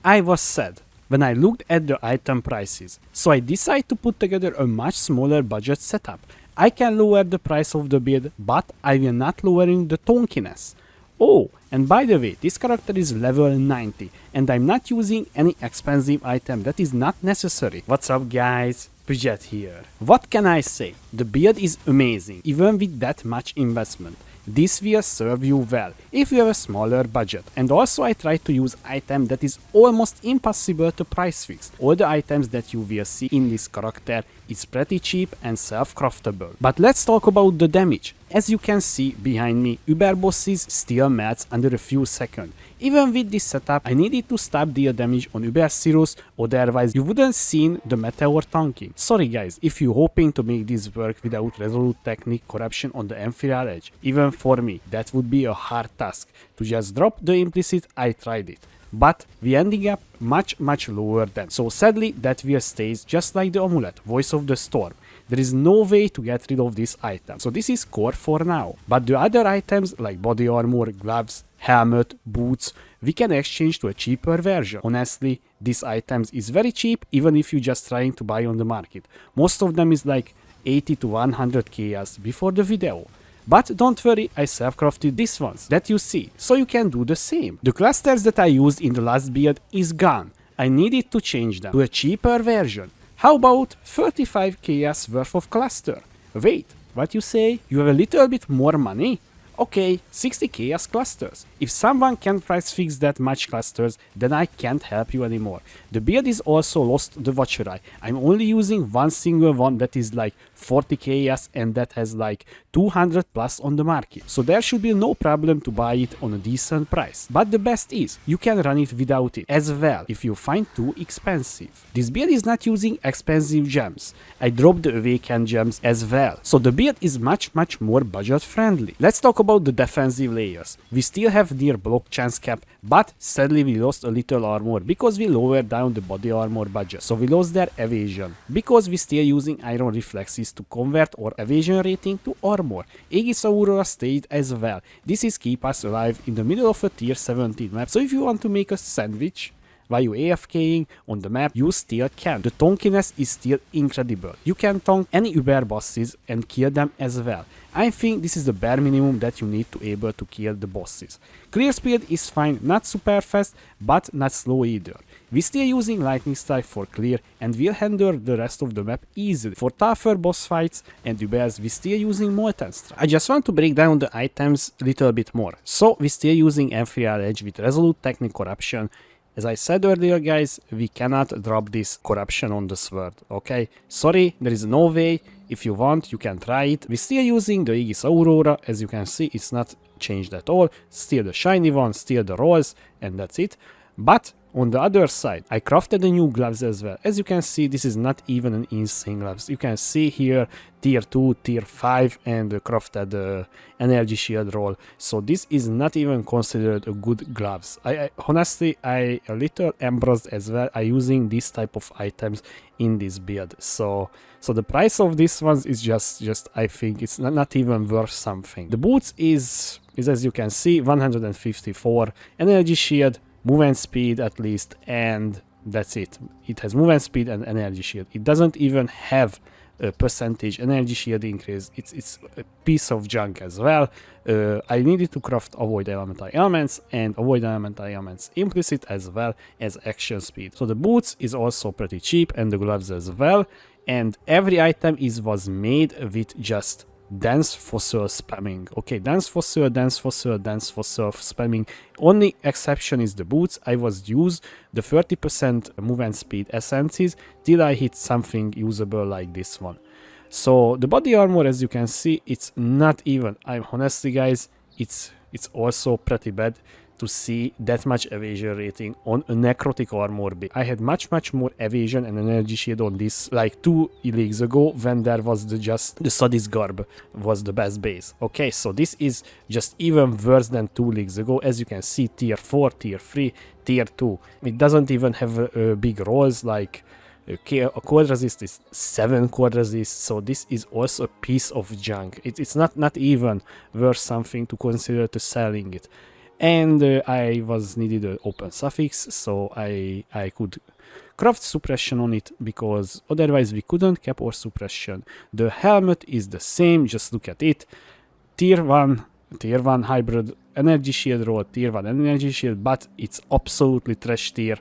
I was sad when I looked at the item prices, so I decided to put together a much smaller budget setup. I can lower the price of the build, but I will not lowering the Tonkiness. Oh, and by the way, this character is level 90, and I'm not using any expensive item that is not necessary. What's up guys? Bugdet here. What can I say? The build is amazing, even with that much investment. This will serve you well if you have a smaller budget. And also I try to use item that is almost impossible to price fix. All the items that you will see in this character is pretty cheap and self-craftable. But let's talk about the damage. As you can see behind me, Uber bosses still melts under a few seconds. Even with this setup, I needed to stop deal damage on Uber Zeros, otherwise you wouldn't seen the meteor tanking. Sorry guys, if you're hoping to make this work without resolute technique corruption on the Emerald Edge. Even for me, that would be a hard task. To just drop the implicit, I tried it. But we ending up much lower than. So sadly, that will stays just like the amulet, Voice of the Storm. There is no way to get rid of this item, so this is core for now. But the other items like body armor, gloves, helmet, boots, we can exchange to a cheaper version. Honestly, these items is very cheap even if you're just trying to buy on the market. Most of them is like 80 to 100 chaos before the video. But don't worry, I self-crafted these ones that you see, so you can do the same. The clusters that I used in the last build is gone. I needed to change them to a cheaper version. How about 35 chaos worth of cluster? Wait, what you say? You have a little bit more money? Okay, 60 chaos clusters. If someone can price fix that much clusters, then I can't help you anymore. The build is also lost the Watcher Eye. I'm only using one single one that is like 40 chaos and that has like 200 plus on the market. So there should be no problem to buy it on a decent price. But the best is, you can run it without it as well if you find too expensive. This build is not using expensive gems. I dropped the awakened gems as well. So the build is much more budget friendly. Let's talk about the defensive layers. We still have near block chance cap, but sadly we lost a little armor because we lowered down the body armor budget. So we lost their evasion because we still using iron reflexes to convert our evasion rating to armor. Aegis Aurora stayed as well. This is keep us alive in the middle of a tier 17 map. So if you want to make a sandwich while you AFKing on the map, you still can. The Tonkiness is still incredible. You can tonk any Uber bosses and kill them as well. I think this is the bare minimum that you need to able to kill the bosses. Clear speed is fine, not super fast, but not slow either. We still using lightning strike for clear and we'll handle the rest of the map easily. For tougher boss fights and Ubers, we still using molten strike. I just want to break down the items a little bit more. So we still using Emerald Edge with resolute technique corruption. As I said earlier guys, we cannot drop this corruption on the sword, okay? Sorry, there is no way. If you want, you can try it. We're still using the Aegis Aurora. As you can see, it's not changed at all. Still the shiny one, still the rolls, and that's it. But on the other side, I crafted the new gloves as well. As you can see, this is not even an insane gloves. You can see here tier 2, tier 5 and crafted energy shield roll. So this is not even considered a good gloves. Honestly, I a little embarrassed as well. I using this type of items in this build. So the price of this ones is just I think it's not even worth something. The boots is as you can see 154 energy shield, movement speed at least, and that's it. It has movement speed and energy shield. It doesn't even have a percentage energy shield increase. It's a piece of junk as well. I needed to craft avoid elemental elements and avoid elemental elements implicit as well as action speed. So the boots is also pretty cheap and the gloves as well. And every item was made with just dance fossil spamming. Okay, dance fossil spamming. Only exception is the boots. I was used the 30% movement speed essences till I hit something usable like this one. So the body armor, as you can see, it's not even. I'm honestly guys, it's also pretty bad to see that much evasion rating on a necrotic armor build. I had much more evasion and energy shield on this like 2 leagues ago when there was just the Sadist Garb was the best base. Okay, so this is just even worse than 2 leagues ago. As you can see, tier 4, tier 3, tier 2. It doesn't even have big rolls like okay, a cold resist is 7 cold resist, so this is also a piece of junk. It's not even worth something to consider to selling it. and I was needed an open suffix, so I could craft suppression on it, because otherwise we couldn't cap or suppression. The helmet is the same, just look at it. Tier 1 hybrid energy shield roll, tier 1 energy shield, but it's absolutely trash tier.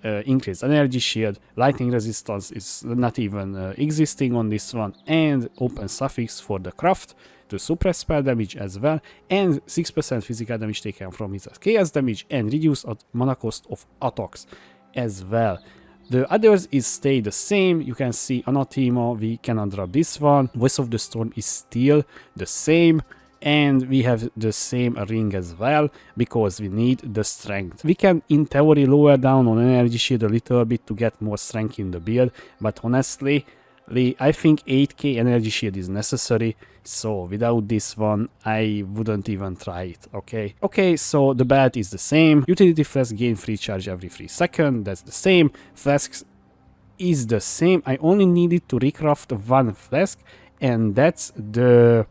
Increased energy shield, lightning resistance is not even existing on this one, and open suffix for the craft to suppress spell damage as well, and 6% physical damage taken from his chaos damage, and reduce mana cost of attacks as well. The others is stay the same. You can see Anathema, we cannot drop this one. Voice of the Storm is still the same, and we have the same ring as well, because we need the strength. We can in theory lower down on energy shield a little bit to get more strength in the build, but honestly I think 8k energy shield is necessary, so without this one I wouldn't even try it. Okay, so the belt is the same. Utility flask gain free charge every 3 seconds, that's the same. Flasks is the same. I only needed to recraft one flask, and that's the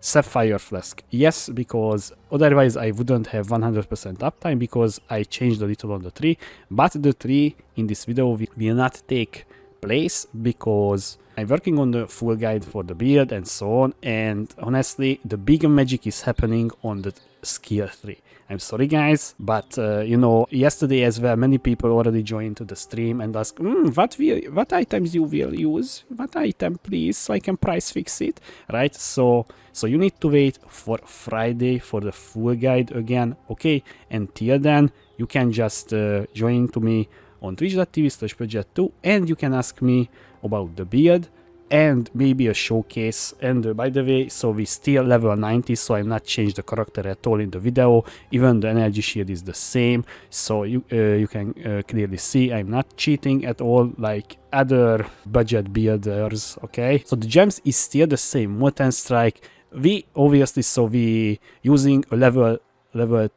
Sapphire flask. Yes, because otherwise I wouldn't have 100% uptime, because I changed a little on the tree, but the tree in this video will not take place because I'm working on the full guide for the build and so on, and honestly the big magic is happening on the skill tree. I'm sorry guys, but you know, yesterday as well many people already joined to the stream and asked what items you will use, what item please, so I can price fix it, right? So you need to wait for Friday for the full guide again, okay? Until then you can just join to me on twitch.tv/Bugdet2, and you can ask me about the build and maybe a showcase. And by the way, so we still level 90, so I'm not changed the character at all in the video. Even the energy shield is the same, so you can clearly see I'm not cheating at all like other budget builders, okay? So the gems is still the same. Molten Strike, we obviously, so we using a level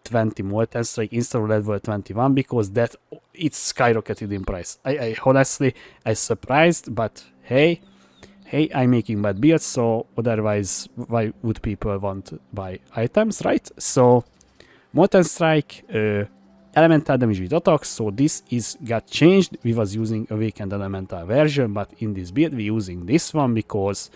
20 Molten Strike instead of level 21, because that it's skyrocketed in price. I honestly surprised, but hey, I'm making bad builds, so otherwise why would people want to buy items, right? So Molten Strike, elemental damage with attacks, so this is got changed. We was using awakened elemental version, but in this build we using this one because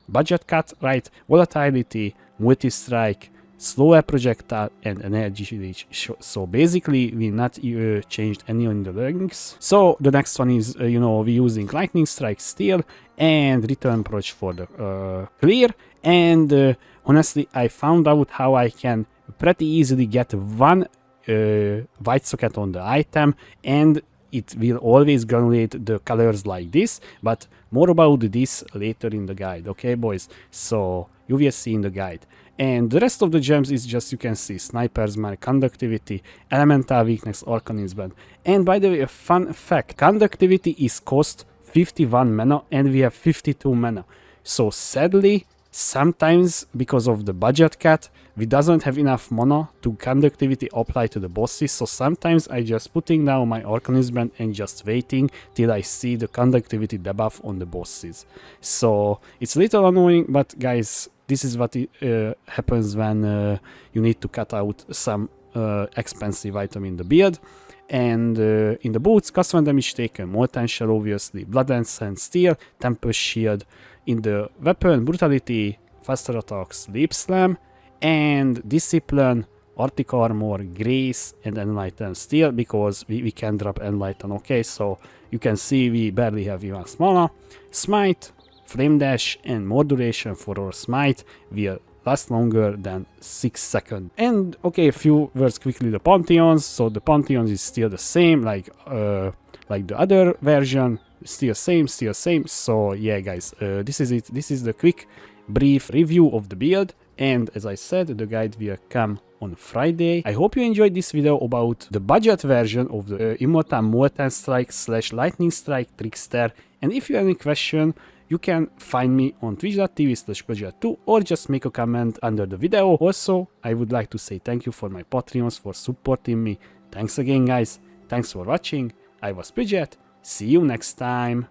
budget cut, right? Volatility, multi-strike, slower projectile, and energy reach. So basically we not changed any on the ranks. So the next one is you know, we using lightning strike still, and return approach for the clear. And honestly I found out how I can pretty easily get one white socket on the item, and it will always granulate the colors like this, but more about this later in the guide, okay boys? So you will see in the guide. And the rest of the gems is just, you can see, Sniper's Mark, Conductivity, Elemental Weakness, Arcanist Band. And by the way, a fun fact, Conductivity is cost 51 mana and we have 52 mana. So sadly, sometimes because of the budget cut, we doesn't have enough mana to Conductivity apply to the bosses. So sometimes I just putting down my Arcanist Band and just waiting till I see the Conductivity debuff on the bosses. So it's a little annoying, but guys, this is what happens when you need to cut out some expensive item in the build. And in the boots, custom damage taken, Molten Shell obviously, Blood and Sand, Steel, Tempest Shield. In the weapon, Brutality, faster attacks, Leap Slam, and Discipline, Arctic Armor, Grace, and Enlighten Steel, because we can drop Enlighten, okay? So you can see we barely have even mana. Smite, Flame Dash, and more duration for our Smite will last longer than 6 seconds. And okay, a few words quickly, the Pantheons. So the Pantheons is still the same, like the other version, still same. So yeah guys, this is it. This is the quick brief review of the build, and as I said, the guide will come on Friday. I hope you enjoyed this video about the budget version of the Immortal Molten Strike / Lightning Strike Trickster. And if you have any question, you can find me on twitch.tv/Bugdet2, or just make a comment under the video. Also, I would like to say thank you for my Patreons for supporting me. Thanks again guys, thanks for watching. I was Bugdet, see you next time.